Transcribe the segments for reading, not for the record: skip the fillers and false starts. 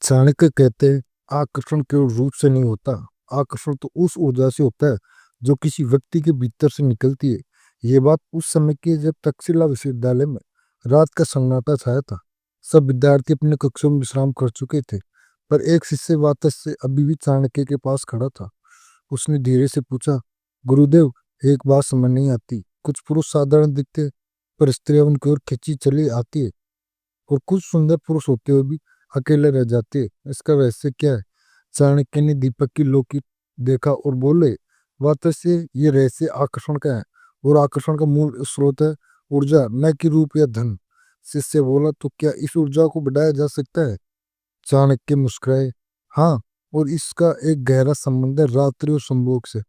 चाणक्य कहते हैं, आकर्षण केवल रूप से नहीं होता। आकर्षण तो उस ऊर्जा से होता है जो किसी व्यक्ति के भीतर से निकलती है। ये बात उस समय की है जब तक्षशिला विश्वविद्यालय में रात का सन्नाटा छाया था। सब विद्यार्थी अपने कक्षों में विश्राम कर चुके थे, पर एक शिष्य वापस से अभी भी चाणक्य के पास खड़ा था। उसने धीरे से पूछा, गुरुदेव, एक बात समझ नहीं आती। कुछ पुरुष साधारण दिखते हैं, पर स्त्रियां उनकी ओर खिंची चली आती है, और कुछ सुंदर पुरुष होते हुए भी अकेले रह जाते हैं। इसका रहस्य क्या है? चाणक्य ने दीपक की लो की देखा और बोले, वास्तव से ये रहस्य आकर्षण का है, और आकर्षण का मूल स्रोत है ऊर्जा, न कि रूप या धन। शिष्य बोला, तो क्या इस ऊर्जा को बढ़ाया जा सकता है? चाणक्य मुस्कुराए, हाँ, और इसका एक गहरा संबंध है रात्रि और संभोग से।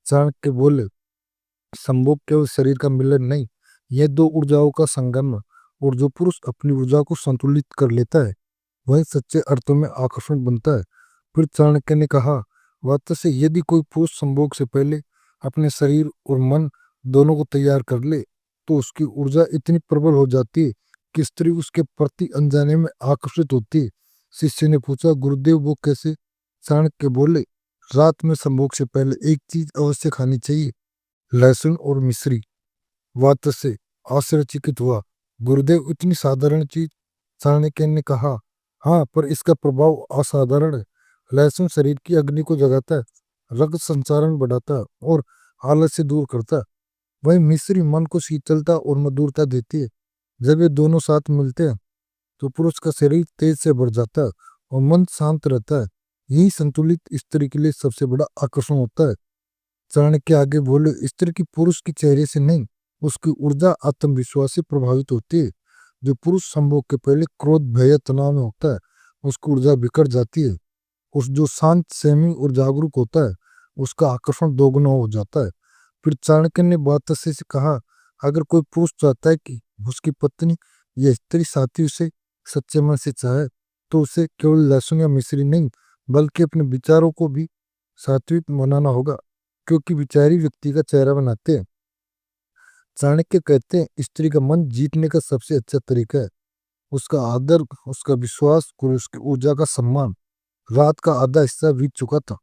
चाणक्य बोले, संभोग केवल शरीर का मिलन नहीं, यह दो ऊर्जाओं का संगम है, और जो पुरुष अपनी ऊर्जा को संतुलित कर लेता है वही सच्चे अर्थों में आकर्षण बनता है। फिर चाणक्य ने कहा, वास्तव से यदि कोई पुरुष संभोग से पहले अपने शरीर और मन दोनों को तैयार कर ले, तो उसकी ऊर्जा इतनी प्रबल हो जाती है कि स्त्री उसके प्रति अनजाने में आकर्षित होती है। शिष्य ने पूछा, गुरुदेव, वो कैसे? चाणक्य बोले, रात में संभोग से पहले एक चीज अवश्य खानी चाहिए, लहसुन और मिश्री। वात से आश्चर्यचकित हुआ, गुरुदेव, इतनी साधारण चीज? चाणक्य ने कहा, हाँ, पर इसका प्रभाव असाधारण है। लहसुन शरीर की अग्नि को जगाता है, रक्त संचारण बढ़ाता है और आलस से दूर करता है। वही मिश्री मन को शीतलता और मधुरता देती है। जब ये दोनों साथ मिलते हैं तो पुरुष का शरीर तेज से बढ़ जाता है और मन शांत रहता है। यही संतुलित स्त्री के लिए सबसे बड़ा आकर्षण होता है। चाणक्य आगे बोले, स्त्री की पुरुष के चेहरे से नहीं, उसकी ऊर्जा आत्मविश्वास से प्रभावित होती है। जो पुरुष संभोग के पहले क्रोध, भय, तनाव में होता है, उसकी ऊर्जा बिखर जाती है। उस जो शांत, संयमी और जागरूक होता है, उसका आकर्षण दोगुना हो जाता है। फिर चाणक्य ने बात से कहा, अगर कोई पुरुष चाहता है कि उसकी पत्नी या स्त्री साथी उसे सच्चे मन से चाहे, तो उसे केवल लहसुन या मिश्री नहीं, बल्कि अपने विचारों को भी सात्विक बनाना होगा, क्योंकि विचारी व्यक्ति का चेहरा बनाते हैं। चाणक्य कहते हैं, स्त्री का मन जीतने का सबसे अच्छा तरीका है उसका आदर, उसका विश्वास और उसकी ऊर्जा का सम्मान। रात का आधा हिस्सा बीत चुका था,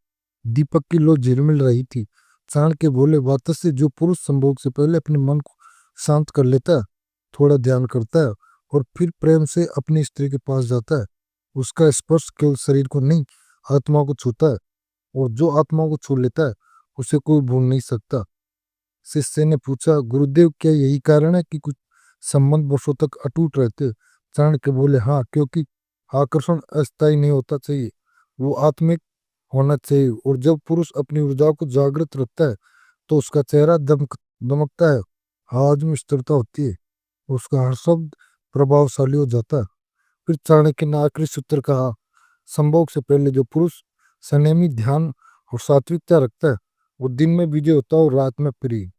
दीपक की लो झिलमिल रही थी। चाणक्य बोले, वास्तव से जो पुरुष संभोग से पहले अपने मन को शांत कर लेता है, थोड़ा ध्यान करता है और फिर प्रेम से अपनी स्त्री के पास जाता है, उसका स्पर्श केवल शरीर को नहीं, आत्मा को छूता है, और जो आत्मा को छू लेता है उसे कोई भूल नहीं सकता। शिष्य ने पूछा, गुरुदेव, क्या यही कारण है कि कुछ संबंध वर्षों तक अटूट रहते? चाणक्य बोले, हाँ, क्योंकि आकर्षण अस्थायी नहीं होता चाहिए, वो आत्मिक होना चाहिए। और जब पुरुष अपनी ऊर्जा को जागृत रखता है तो उसका चेहरा दमकता है, आवाज में स्थिरता होती है, उसका हर शब्द प्रभावशाली हो जाता है। फिर चाणक्य ने आखिरी सूत्र कहा, संभोग से पहले जो पुरुष संयमी, ध्यान और सात्विकता रखता है, वो दिन में विजय होता है और रात में प्रिय।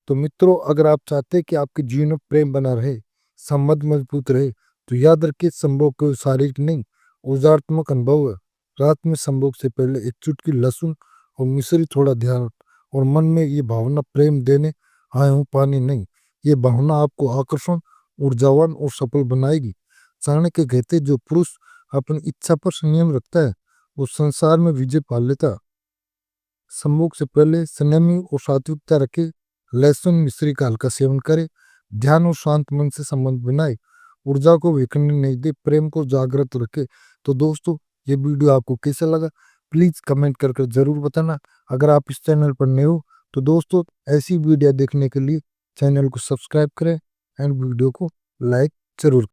तो मित्रों, अगर आप चाहते हैं कि आपके जीवन में प्रेम बना रहे, संबंध मजबूत रहे, तो याद रखिए, संभोग केवल शारीरिक नहीं, ऊर्जात्मक अनुभव है। रात में संभोग से पहले एक चुटकी लहसुन और मिश्री, थोड़ा ध्यान और मन में ये भावना, प्रेम देने आया हूँ, पानी नहीं, ये भावना आपको आकर्षण, ऊर्जावान और सफल बनाएगी। चाणक्य कहते, जो पुरुष अपनी इच्छा पर संयम रखता है, वो संसार में विजय पा लेता है। सम्मुख से पहले संयमी और सात्विकता रखे, लहसुन मिश्री का हल्का सेवन करे, ध्यान और शांत मन से संबंध बनाए, ऊर्जा को विखरने नहीं दे, प्रेम को जागृत रखे। तो दोस्तों, ये वीडियो आपको कैसा लगा, प्लीज कमेंट करके जरूर बताना। अगर आप इस चैनल पर नए हो तो दोस्तों, ऐसी वीडियो देखने के लिए चैनल को सब्सक्राइब करें एंड वीडियो को लाइक जरूर